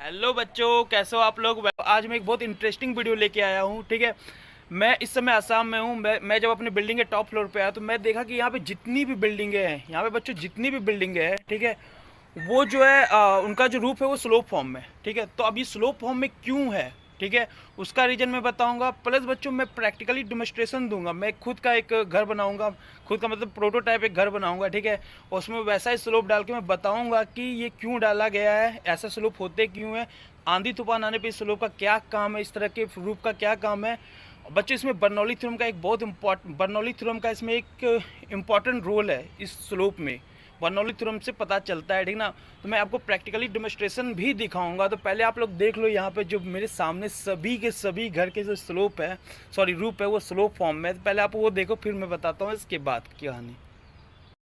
Hello बच्चों, कैसे हो आप लोग। आज मैं एक बहुत इंटरेस्टिंग वीडियो लेके आया हूँ। ठीक है, मैं इस समय आसाम में हूँ। मैं जब अपने बिल्डिंग के टॉप फ्लोर पे आया तो मैं देखा कि यहाँ पे जितनी भी बिल्डिंगें हैं, यहाँ पे बच्चों जितनी भी बिल्डिंगें हैं, ठीक है, वो जो है उनका जो रूफ है वो स्लोप फॉर्म में। ठीक है, तो अब ये स्लोप फॉर्म में क्यों है, ठीक है, उसका रीजन मैं बताऊंगा। प्लस बच्चों मैं प्रैक्टिकली डेमोस्ट्रेशन दूंगा। मैं खुद का एक घर बनाऊंगा, खुद का मतलब प्रोटोटाइप एक घर बनाऊंगा। ठीक है, और उसमें वैसा ही स्लोप डाल के मैं बताऊंगा कि ये क्यों डाला गया है, ऐसा स्लोप होते क्यों है, आंधी तूफान आने पे इस स्लोप का क्या काम है, इस तरह के रूप का क्या काम है। बच्चों इसमें बर्नौली थ्योरम का एक बहुत इम्पोर्टेंट बर्नौली थ्योरम का इसमें एक इम्पॉर्टेंट रोल है इस स्लोप में। बर्नौली थ्योरम से पता चलता है, ठीक ना। तो मैं आपको प्रैक्टिकली डेमोस्ट्रेशन भी दिखाऊंगा। तो पहले आप लोग देख लो, यहाँ पे जो मेरे सामने सभी के सभी घर के जो स्लोप है, सॉरी रूप है, वो स्लोप फॉर्म में है। तो पहले आप वो देखो, फिर मैं बताता हूँ इसके बाद की कहानी।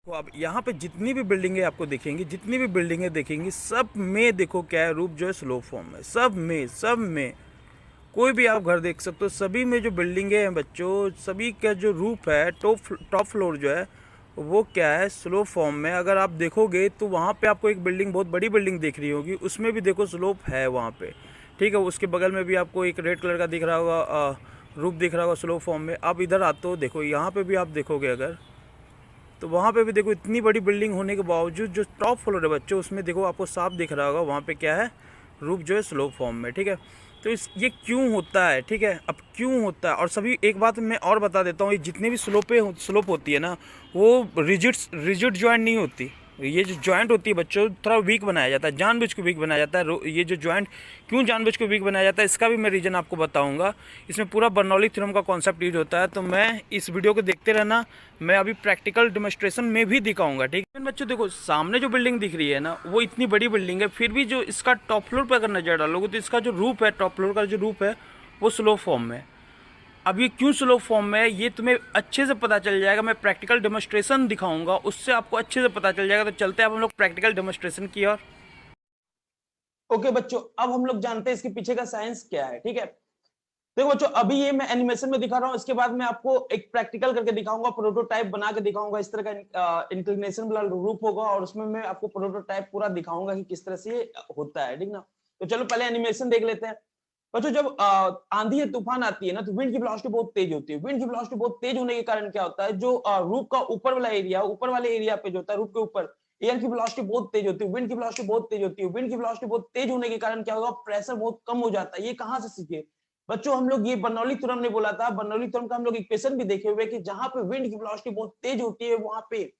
तो अब यहाँ पे जितनी भी बिल्डिंगें आपको दिखेंगी, जितनी भी बिल्डिंगें दिखेंगी, सब में देखो क्या है, रूप जो है स्लोप फॉर्म में। सब में कोई भी आप घर देख सकते हो, सभी में जो बिल्डिंगें हैं बच्चों, सभी का जो रूफ है, टॉप फ्लोर जो है वो क्या है, स्लोप फॉर्म में। अगर आप देखोगे तो वहाँ पे आपको एक बिल्डिंग, बहुत बड़ी बिल्डिंग दिख रही होगी, उसमें भी देखो स्लोप है वहाँ पे। ठीक है, उसके बगल में भी आपको एक रेड कलर का दिख रहा होगा, रूफ दिख रहा होगा स्लोप फॉर्म में। अब इधर आते हो, देखो यहाँ पे भी आप देखोगे अगर, तो वहाँ पे भी देखो इतनी बड़ी बिल्डिंग होने के बावजूद जो टॉप फ्लोर है बच्चों, उसमें देखो आपको साफ दिख रहा होगा वहाँ पे क्या है, रूफ जो है स्लोप फॉर्म में। ठीक है, तो इस ये क्यों होता है, ठीक है, अब क्यों होता है। और सभी एक बात मैं और बता देता हूँ, ये जितनी भी स्लोप होती है ना, वो रिजिड जॉइंट नहीं होती। ये जो जॉइंट होती है बच्चों, थोड़ा वीक बनाया जाता है, जानबूझ के वीक बनाया जाता है। ये जो जॉइंट क्यों जानबूझ के वीक बनाया जाता है, इसका भी मैं रीज़न आपको बताऊंगा। इसमें पूरा बर्नौली थ्योरम का कॉन्सेप्ट यूज होता है। तो मैं इस वीडियो को देखते रहना, मैं अभी प्रैक्टिकल डेमोस्ट्रेशन में भी दिखाऊंगा। ठीक है बच्चों, देखो सामने जो बिल्डिंग दिख रही है ना, वो इतनी बड़ी बिल्डिंग है, फिर भी जो इसका टॉप फ्लोर पर अगर नजर डालोगे तो इसका जो रूफ है, टॉप फ्लोर का जो रूफ है, वो स्लो फॉर्म में है। अब ये क्यों स्लो फॉर्म में है, ये तुम्हें अच्छे से पता चल जाएगा। मैं प्रैक्टिकल डेमोस्ट्रेशन दिखाऊंगा, उससे आपको अच्छे से पता चल जाएगा। तो चलते हैं अब हम लोग प्रैक्टिकल डेमोस्ट्रेशन की ओर। ओके बच्चों, अब हम लोग जानते हैं इसके पीछे का साइंस क्या है। ठीक है, देखो बच्चों, अभी ये मैं एनिमेशन में दिखा रहा हूँ, इसके बाद मैं आपको एक प्रैक्टिकल करके दिखाऊंगा, प्रोटोटाइप बना के दिखाऊंगा। इस तरह का इंक्लिनेशन वाला रूप होगा और उसमें मैं आपको प्रोटोटाइप पूरा दिखाऊंगा कि किस तरह से ये होता है। ठीक ना, तो चलो पहले एनिमेशन देख लेते हैं। बच्चों, जब आंधी या तूफान आती है ना, तो विंड की वेलोसिटी बहुत तेज होती है। विंड की वेलोसिटी बहुत तेज होने के कारण क्या होता है, जो रूफ का ऊपर वाला एरिया, ऊपर वाले एरिया पे जो होता है रूफ के ऊपर, एयर की वेलोसिटी बहुत तेज होती है, विंड की वेलोसिटी बहुत तेज होती है। विंड की वेलोसिटी बहुत तेज होने के कारण क्या होगा, प्रेशर बहुत कम हो जाता है। ये कहां से सीखे बच्चों, हम लोग ये बर्नौली थ्योरम ने बोला था। बर्नौली थ्योरम का हम लोग इक्वेशन भी देखे हुए कि जहां पे विंड की वेलोसिटी बहुत तेज होती है, वहां पे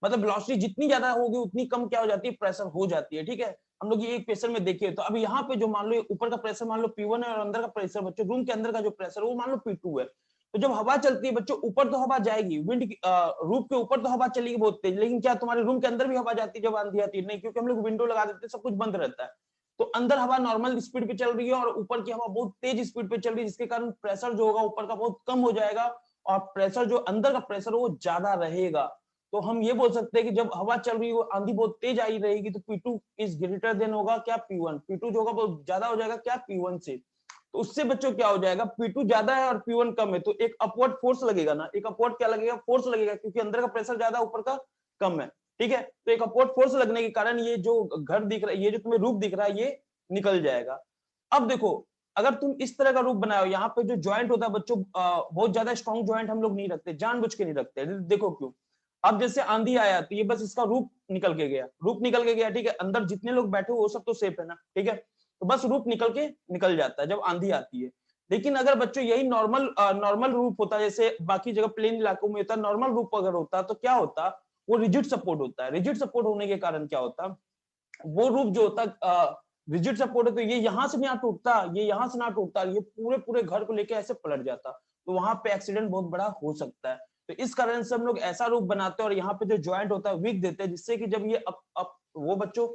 मतलब वेलोसिटी जितनी ज्यादा होगी उतनी कम क्या हो जाती है, प्रेशर हो जाती है। ठीक है, हम लोग ये इक्वेशन में देखे। तो अब यहाँ पे जो मान लो ऊपर का प्रेशर मान लो P1 है और अंदर का प्रेशर बच्चों, रूम के अंदर का जो प्रेशर वो मान लो P2 है। तो जब हवा चलती है बच्चों, ऊपर तो हवा जाएगी, विंड रूफ के ऊपर तो हवा चलेगी बहुत तेज, लेकिन क्या तुम्हारे रूम के अंदर भी हवा जाती है जब आंधी आती है? नहीं, क्योंकि हम लोग विंडो लगा देते हैं, सब कुछ बंद रहता है। तो अंदर हवा नॉर्मल स्पीड पे चल रही है और ऊपर की हवा बहुत तेज स्पीड पे चल रही है, जिसके कारण प्रेशर जो होगा ऊपर का बहुत कम हो जाएगा और प्रेशर जो अंदर का प्रेशर वो ज्यादा रहेगा। तो हम ये बोल सकते हैं कि जब हवा चल रही हो, आंधी बहुत तेज आई रहेगी, तो P2 इज ग्रेटर देन होगा क्या, P1। P2 जो होगा बहुत ज्यादा हो जाएगा क्या, P1 से। तो उससे बच्चों क्या हो जाएगा, P2 ज्यादा है और P1 कम है, तो एक अपवर्ड फोर्स लगेगा ना, एक अपवर्ड क्या लगेगा, फोर्स लगेगा, क्योंकि अंदर का प्रेशर ज्यादा ऊपर का कम है। ठीक है, तो एक अपवर्ड फोर्स लगने के कारण ये जो घर दिख रहा है, ये जो तुम्हें रूप दिख रहा है, ये निकल जाएगा। अब देखो, अगर तुम इस तरह का रूप बनाओ, यहाँ पे जो ज्वाइंट होता है बच्चों, बहुत ज्यादा स्ट्रॉन्ग ज्वाइंट हम लोग नहीं रखते, जानबूझ के नहीं रखते। देखो क्यों, अब जैसे आंधी आया तो ये बस इसका रूप निकल के गया, रूप निकल के गया। ठीक है, अंदर जितने लोग बैठे हो वो सब तो सेफ है ना। ठीक है, तो बस रूप निकल के निकल जाता है जब आंधी आती है। लेकिन अगर बच्चों यही नॉर्मल रूप होता, जैसे बाकी जगह प्लेन इलाकों में होता, नॉर्मल रूप अगर होता तो क्या होता, वो रिजिड सपोर्ट होता है। रिजिड सपोर्ट होने के कारण क्या होता, वो रूप जो होता रिजिड सपोर्ट है, तो ये यहाँ से ना टूटता, ये यहाँ से ना टूटता, ये पूरे पूरे घर को लेके ऐसे पलट जाता, तो वहां पे एक्सीडेंट बहुत बड़ा हो सकता है। तो इस कारण से हम लोग ऐसा रूप बनाते हैं और यहाँ पे जो ज्वाइंट होता है वीक देते हैं, जिससे कि जब ये अप वो बच्चों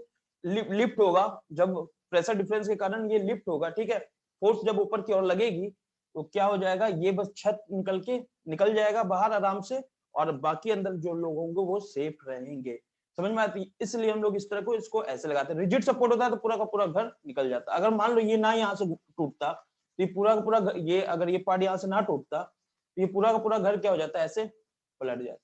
लिफ्ट होगा, जब प्रेशर डिफरेंस के कारण ये लिफ्ट होगा, ठीक है, फोर्स जब ऊपर की ओर लगेगी, तो क्या हो जाएगा, ये बस छत निकल जाएगा बाहर आराम से, और बाकी अंदर जो लोग होंगे वो सेफ रहेंगे। समझ में आती है? इसलिए हम लोग इस तरह को इसको ऐसे लगाते हैं। रिजिड सपोर्ट होता है तो पूरा का पूरा घर निकल जाता है। अगर मान लो ये ना यहाँ से टूटता, तो ये पूरा का पूरा ये अगर ये पार्ट यहाँ से ना टूटता, तो ये पूरा का पूरा घर क्या हो जाता है, ऐसे पलट जाता।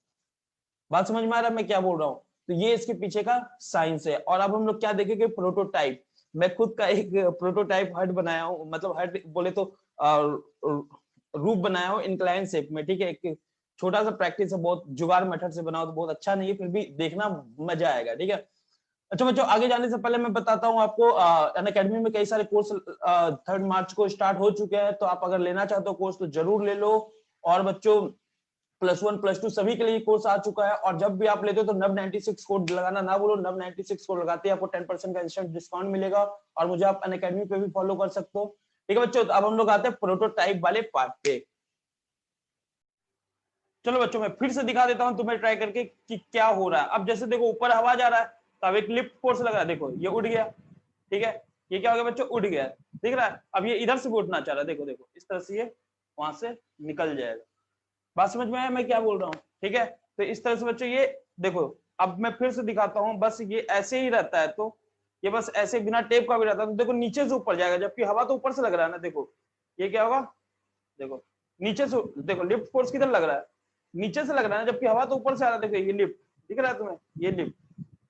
बात समझ में आ रहा है मैं क्या बोल रहा हूँ? तो ये इसके पीछे का साइंस है। और अब हम लोग क्या देखेंगे, प्रोटोटाइप। मैं खुद का एक प्रोटोटाइप हट बनाया हूँ, मतलब हट बोले तो रूप बनाया हूँ इंक्लाइन शेप में, ठीक है। एक छोटा सा प्रैक्टिस है, बहुत जुगाड़ मेथड से बनाओ तो बहुत अच्छा नहीं है, फिर भी देखना मजा आएगा, ठीक है। अच्छा बच्चों, आगे जाने से पहले मैं बताता हूँ आपको, अनअकैडमी में कई सारे कोर्स 3 मार्च को स्टार्ट हो चुके हैं, तो आप अगर लेना चाहते हो कोर्स तो जरूर ले लो। और बच्चों +1 +2 सभी के लिए कोर्स आ चुका है, और जब भी आप लेते हो तो नब 96 कोड लगाना ना बोलो। नब 96 कोड लगाते ही आपको 10% का इंस्टेंट डिस्काउंट मिलेगा, और मुझे आप अनअकैडमी पे भी फॉलो कर सकते हो, ठीक है बच्चों। तो अब हम लोग आते हैं प्रोटोटाइप वाले पार्ट पे। चलो बच्चों, मैं फिर से दिखा देता हूं तुम्हें ट्राई करके कि क्या हो रहा है। अब जैसे देखो ऊपर हवा जा रहा है, तो अब एक लिफ्ट फोर्स लग रहा है, देखो ये उड़ गया, ठीक है। ये क्या हो गया बच्चों, उड़ गया, दिख रहा है। अब ये इधर से भी उठना चाह रहा है, देखो देखो इस तरह से ये वहां से निकल जाएगा। बात समझ में आया मैं क्या बोल रहा हूँ, ठीक है। तो इस तरह से बच्चों ये देखो, अब मैं फिर से दिखाता हूँ, बस ये ऐसे ही रहता है, तो ये बस ऐसे बिना टेप का भी रहता है, तो देखो नीचे से ऊपर जाएगा, जबकि हवा तो ऊपर से लग रहा है ना। देखो ये क्या होगा, देखो नीचे से, देखो लिफ्ट फोर्स किधर लग रहा है, नीचे से लग रहा है ना, जबकि हवा तो ऊपर से आ रहा है। देखो ये लिफ्ट दिख रहा है तुम्हें, ये लिफ्ट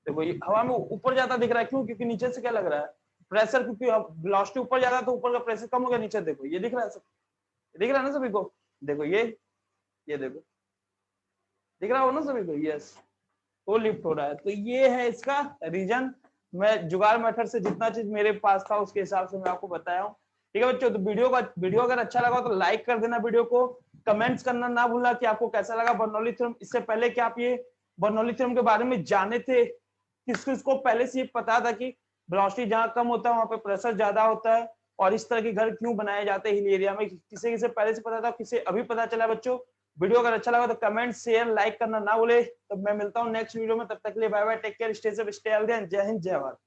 देखो ये हवा में ऊपर जाता दिख रहा है, क्यों? क्योंकि नीचे से क्या लग रहा है, प्रेशर, क्योंकि वेलोसिटी ऊपर जा रहा है तो ऊपर का प्रेशर कम हो गया, नीचे देखो ये दिख रहा है सब, दिख रहा है ना सभी को, देखो ये देखो दिख रहा हो ना सभी को, यस, वो लिफ्ट हो रहा है। तो ये है इसका रीजन। मैं जुगाड़ मेथड से जितना चीज मेरे पास था उसके हिसाब से मैं आपको बताया हूँ, ठीक है बच्चों। तो वीडियो अगर अच्छा लगा तो लाइक कर देना वीडियो को, कमेंट्स करना ना भूलना कि आपको कैसा लगा बर्नौली थ्योरम। इससे पहले कि आप ये बर्नौली थ्योरम के बारे में जाने थे, किस किस को पहले से ये पता था कि वेलोसिटी जहां कम होता है वहां पे प्रेशर ज्यादा होता है, और इस तरह के घर क्यों बनाए जाते हैं हिल एरिया में, किसे किसे पहले से पता था, किसे अभी पता चला बच्चों। वीडियो अगर अच्छा लगा तो कमेंट शेयर लाइक करना ना भूले। तो मैं मिलता हूँ नेक्स्ट वीडियो में, तब तक के लिए bye bye, take care, stay safe, stay healthy, जय हिंद जय भारत।